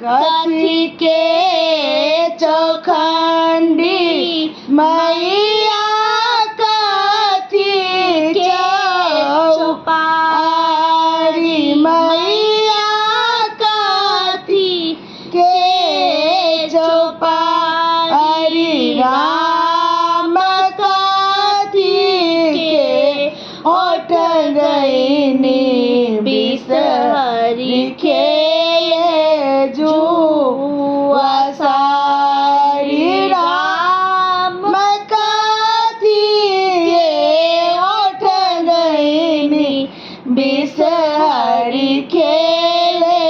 कथी के चौखंडी मैया कथी के चौपारी मैया कथी के चौपारी राम कथी के ओठ गईनी बिसहरी खेले जुआ सारी राम कथी के ओठ गईनी बिसहरी खेले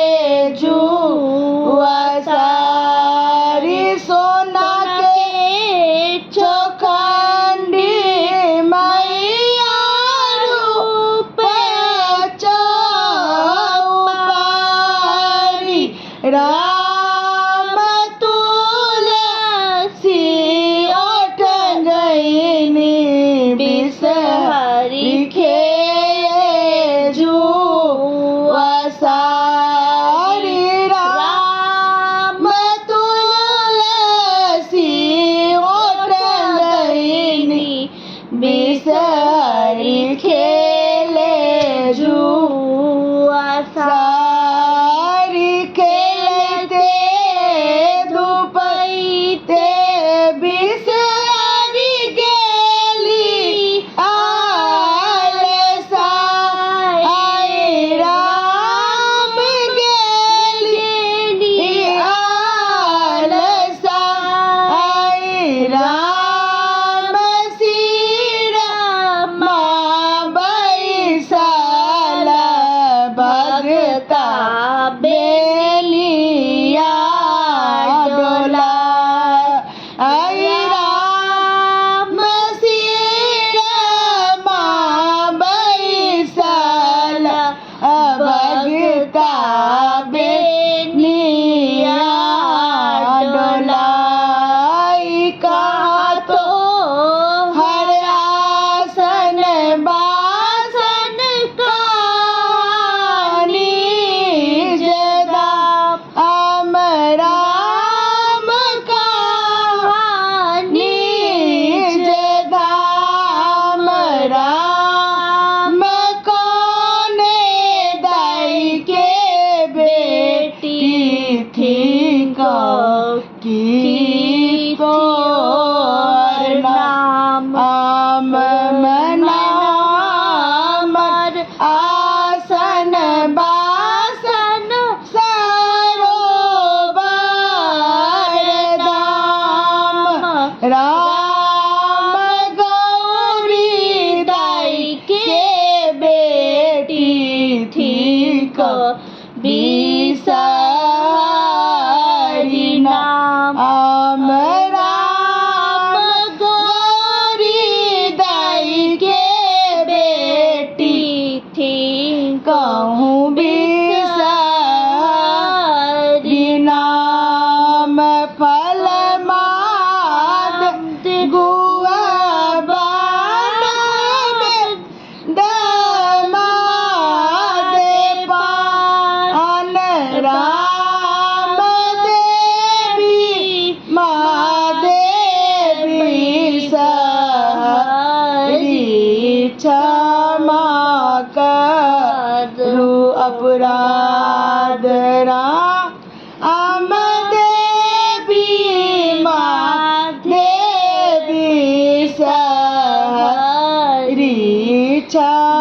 जुआ सारी सोना के चौखंडी मैया रूप चौपारी राम तुलसी ओठ गईनी बिसहरी खेले जुआ सारी राम तुलसी ओठ गईनी बिसहरी खेले जुआ सारी खेलते धुपैते बिसहरी गेली आलसा आई राम गेली आलसा आई राम सीरमा बैसाला भगता बेलिया डोला आई राम सीरमा बैसाला भगता बेलिया डोला कहा तो हर आसन बासन कहानी जदा राम कहानी जदा राम कौने दाई के बेटी थी की तोर नाम आम मनामर आसन बासन सरोवर दाम राम गौरी दाई के बेटी थी बिसहरी नाम आम राम गौरी दाई के बेटी थी कहूँ बिसहरी नाम फल माद गुआ बानम दमाद पान राम देवी महादेवी सहरी क्षमा करू अपराध राम देवी महादेवी सहरी क्षमा